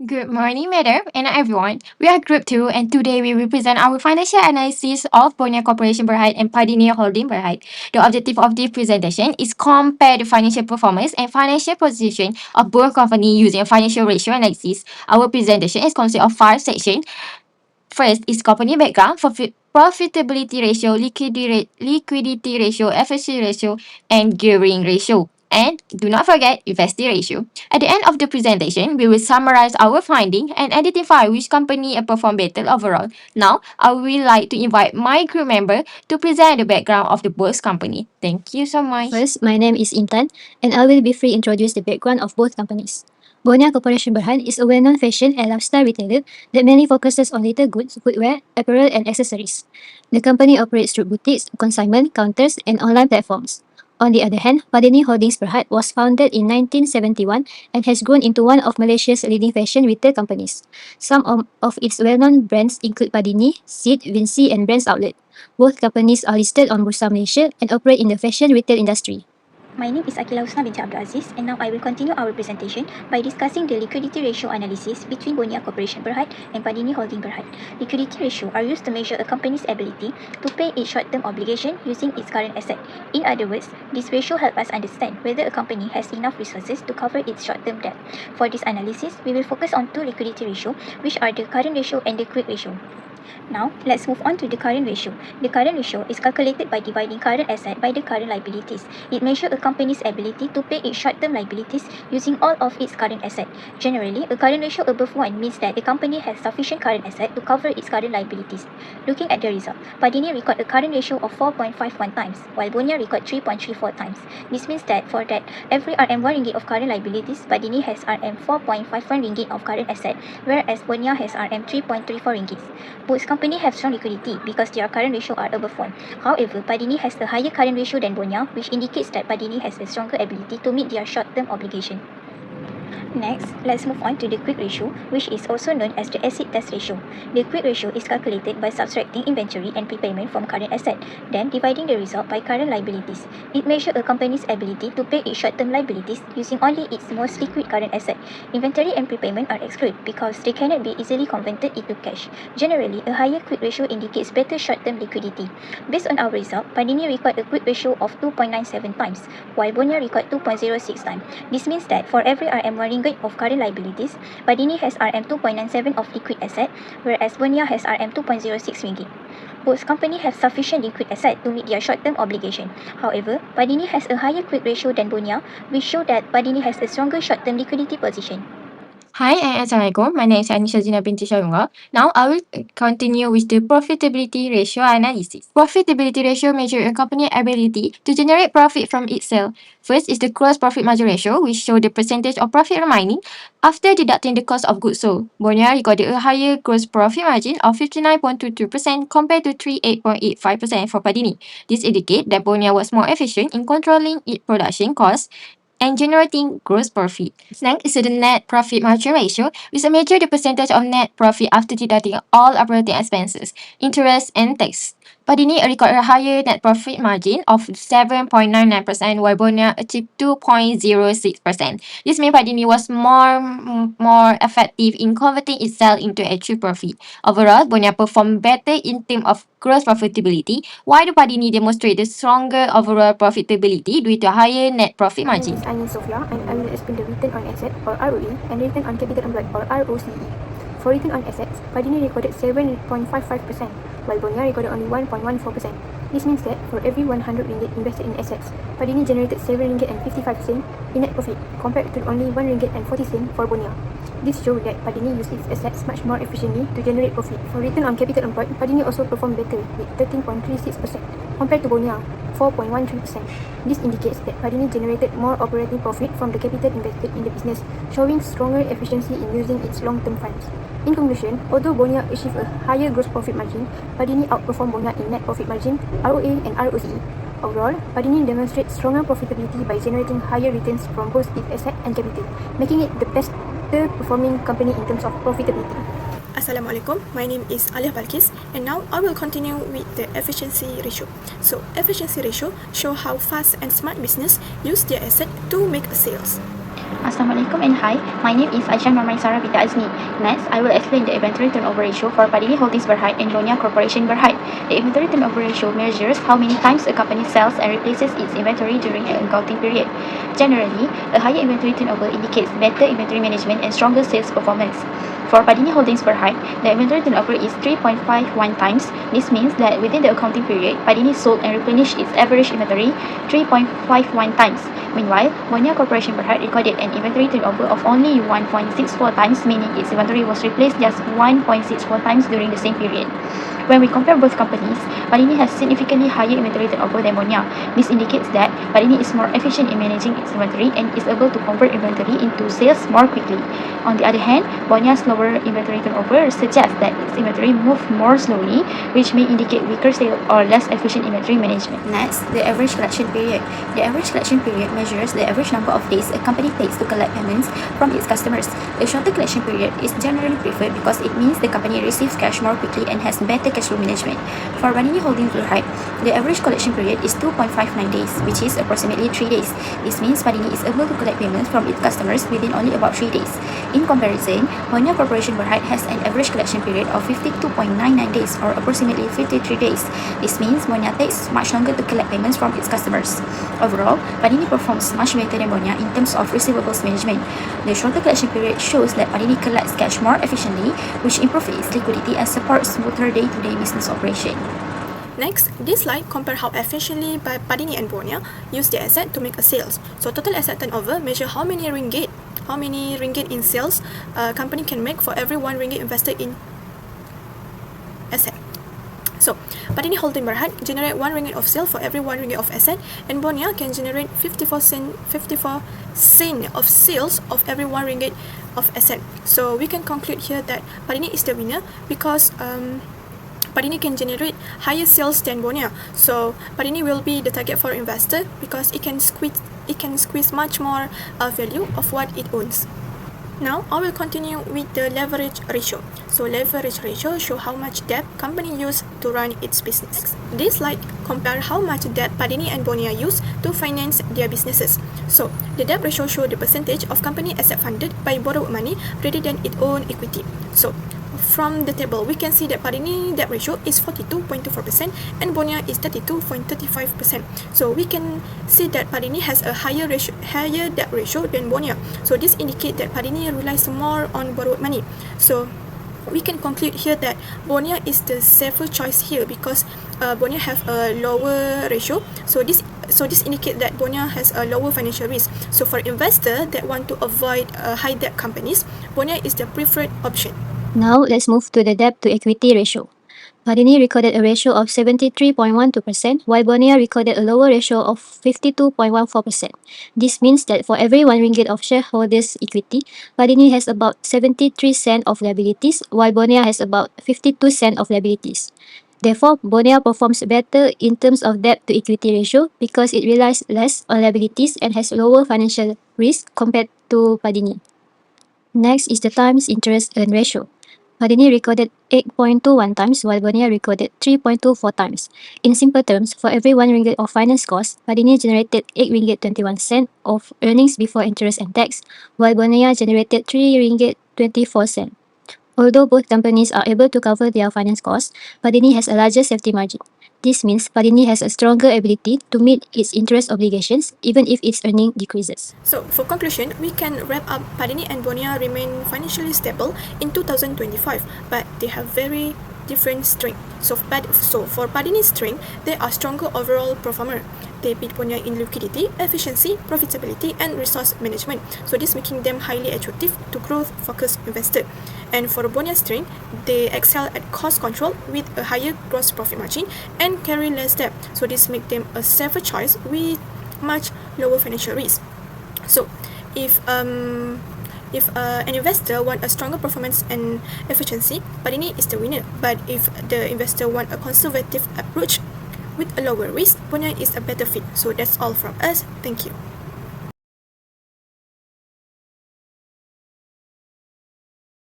Good morning, madam and everyone. We are Group 2 and today we will present our financial analysis of Bonia Corporation Berhad and Padini Holding Berhad. The objective of this presentation is compare the financial performance and financial position of both companies using a financial ratio analysis. Our presentation is consist of 5 sections. First is company background, profitability ratio, liquidity ratio, efficiency ratio, and gearing ratio. And do not forget investing ratio. At the end of the presentation, we will summarize our finding and identify which company performed better overall. Now, I would like to invite my crew member to present the background of the both company. Thank you so much. First, my name is Intan, and I will briefly introduce the background of both companies. Bonia Corporation Berhad is a well-known fashion and lifestyle retailer that mainly focuses on leather goods, footwear, apparel, and accessories. The company operates through boutiques, consignment, counters, and online platforms. On the other hand, Padini Holdings Berhad was founded in 1971 and has grown into one of Malaysia's leading fashion retail companies. Some of its well-known brands include Padini, Sid, Vinci, and Brands Outlet. Both companies are listed on Bursa Malaysia and operate in the fashion retail industry. My name is Akila Husna binti Abdul Aziz, and now I will continue our presentation by discussing the liquidity ratio analysis between Bonia Corporation Berhad and Padini Holding Berhad. Liquidity ratio are used to measure a company's ability to pay its short-term obligation using its current asset. In other words, this ratio helps us understand whether a company has enough resources to cover its short-term debt. For this analysis, we will focus on two liquidity ratio, which are the current ratio and the quick ratio. Now, let's move on to the current ratio. The current ratio is calculated by dividing current asset by the current liabilities. It measures a company's ability to pay its short-term liabilities using all of its current asset. Generally, a current ratio above 1 means that the company has sufficient current asset to cover its current liabilities. Looking at the result, Padini record a current ratio of 4.51 times, while Bonia record 3.34 times. This means that for that, every RM1 ringgit of current liabilities, Padini has RM4.51 ringgit of current asset, whereas Bonia has RM3.34 ringgit. Both companies have strong liquidity because their current ratio are above 1. However, Padini has a higher current ratio than Bonia, which indicates that Padini has a stronger ability to meet their short-term obligation. Next, let's move on to the quick ratio, which is also known as the acid test ratio. The quick ratio is calculated by subtracting inventory and prepayment from current asset, then dividing the result by current liabilities. It measures a company's ability to pay its short-term liabilities using only its most liquid current asset. Inventory and prepayment are excluded because they cannot be easily converted into cash. Generally, a higher quick ratio indicates better short-term liquidity. Based on our result, Padini record a quick ratio of 2.97 times, while Bonia record 2.06 times. This means that for every RM1 ringgit of current liabilities, Padini has RM2.97 of liquid asset, whereas Bonia has RM2.06 ringgit. Both companies have sufficient liquid asset to meet their short-term obligation. However, Padini has a higher quick ratio than Bonia, which show that Padini has a stronger short-term liquidity position. Hi and Assalamualaikum. My name is Anisha Zina binti Syarunga. Now I will continue with the profitability ratio analysis. Profitability ratio measures a company's ability to generate profit from its sale. First is the gross profit margin ratio, which shows the percentage of profit remaining after deducting the cost of goods sold. Bonia recorded a higher gross profit margin of 59.22% compared to 38.85% for Padini. This indicates that Bonia was more efficient in controlling its production costs and generating gross profit. Next is the net profit margin ratio, which measures the percentage of net profit after deducting all operating expenses, interest, and tax. Padini recorded a higher net profit margin of 7.99%, while Bonia achieved 2.06%. This means Padini was more effective in converting itself into actual profit. Overall, Bonia performed better in terms of gross profitability, while Padini demonstrated stronger overall profitability due to higher net profit My margin. name is Anin Sofia, and I will explain the return on asset or ROE and return on capital employed or ROCE. For return on assets, Padini recorded 7.55%, while Bonia recorded only 1.14%. This means that for every 100 ringgit invested in assets, Padini generated 7 ringgit and 55 cent in net profit compared to only 1 ringgit and 40 cent for Bonia. This shows that Padini used its assets much more efficiently to generate profit. For return on capital employed, Padini also performed better with 13.36% compared to Bonia, 4.13%. This indicates that Padini generated more operating profit from the capital invested in the business, showing stronger efficiency in using its long-term funds. In conclusion, although Bonia achieved a higher gross profit margin, Padini outperformed Bonia in net profit margin, ROA and ROCE. Overall, Padini demonstrates stronger profitability by generating higher returns from both its asset and capital, making it the best performing company in terms of profitability. Assalamualaikum, my name is Alia Balkis and now I will continue with the efficiency ratio. So, efficiency ratio show how fast and smart business use their asset to make sales. Assalamualaikum and hi, my name is Aisyah Normaisara Binti Azmi. Next, I will explain the inventory turnover ratio for Padini Holdings Berhad and Bonia Corporation Berhad. The inventory turnover ratio measures how many times a company sells and replaces its inventory during an accounting period. Generally, a higher inventory turnover indicates better inventory management and stronger sales performance. For Padini Holdings Berhad, the inventory turnover is 3.51 times. This means that within the accounting period, Padini sold and replenished its average inventory 3.51 times. Meanwhile, Bonia Corporation Berhad recorded an inventory turnover of only 1.64 times, meaning its inventory was replaced just 1.64 times during the same period. When we compare both companies, Padini has significantly higher inventory turnover than Bonia. This indicates that Padini is more efficient in managing its inventory and is able to convert inventory into sales more quickly. On the other hand, Bonia's lower inventory turnover suggests that its inventory moves more slowly, which may indicate weaker sales or less efficient inventory management. Next, the average collection period. The average collection period measures the average number of days a company takes to collect payments from its customers. A shorter collection period is generally preferred because it means the company receives cash more quickly and has better cash flow management. For Padini Holdings Berhad, the average collection period is 2.59 days, which is approximately 3 days. This means Padini is able to collect payments from its customers within only about 3 days. In comparison, Bonia Corporation Berhad has an average collection period of 52.99 days or approximately 53 days. This means Bonia takes much longer to collect payments from its customers. Overall, Padini performs much better than Bonia in terms of receivables management. The shorter collection period shows that Padini collects cash more efficiently, which improves its liquidity and supports smoother day-to-day business operation. Next, this slide compare how efficiently Padini and Bonia use their asset to make a sales. So, total asset turnover measure how many ringgit in sales a company can make for every 1 ringgit invested in asset. So, Padini Holding Berhad generate 1 ringgit of sale for every 1 ringgit of asset, and Bonia can generate 54 cent of sales of every 1 ringgit of asset. So, we can conclude here that Padini is the winner because Padini can generate higher sales than Bonia. So, Padini will be the target for investor because it can squeeze much more value of what it owns. Now, I will continue with the leverage ratio. So, leverage ratio show how much debt company use to run its business. This slide compare how much debt Padini and Bonia use to finance their businesses. So, the debt ratio show the percentage of company asset funded by borrowed money rather than its own equity. So, from the table, we can see that Padini debt ratio is 42.24% and Bonia is 32.35%. So we can see that Padini has a higher debt ratio than Bonia. So this indicates that Padini relies more on borrowed money. So we can conclude here that Bonia is the safer choice here because Bonia have a lower ratio. So this indicates that Bonia has a lower financial risk. So for investors that want to avoid high debt companies, Bonia is the preferred option. Now, let's move to the debt to equity ratio. Padini recorded a ratio of 73.12%, while Bonia recorded a lower ratio of 52.14%. This means that for every 1 ringgit of shareholders' equity, Padini has about 73 cents of liabilities, while Bonia has about 52 cents of liabilities. Therefore, Bonia performs better in terms of debt to equity ratio because it relies less on liabilities and has lower financial risk compared to Padini. Next is the times interest earn ratio. Padini recorded 8.21 times while Bonia recorded 3.24 times. In simple terms, for every 1 ringgit of finance cost, Padini generated 8 ringgit 21 cent of earnings before interest and tax, while Bonia generated 3 ringgit 24 cent. Although both companies are able to cover their finance costs, Padini has a larger safety margin. This means Padini has a stronger ability to meet its interest obligations even if its earning decreases. So, for conclusion, we can wrap up Padini and Bonia remain financially stable in 2025, but they have very different strength. So for Padini's strength, they are stronger overall performer. They beat Bonia in liquidity, efficiency, profitability, and resource management. So this making them highly attractive to growth-focused investor. And for Bonia's strength, they excel at cost control with a higher gross profit margin and carry less debt. So this make them a safer choice with much lower financial risk. So if an investor want a stronger performance and efficiency, Padini is the winner. But if the investor want a conservative approach with a lower risk, Bonia is a better fit. So that's all from us. Thank you.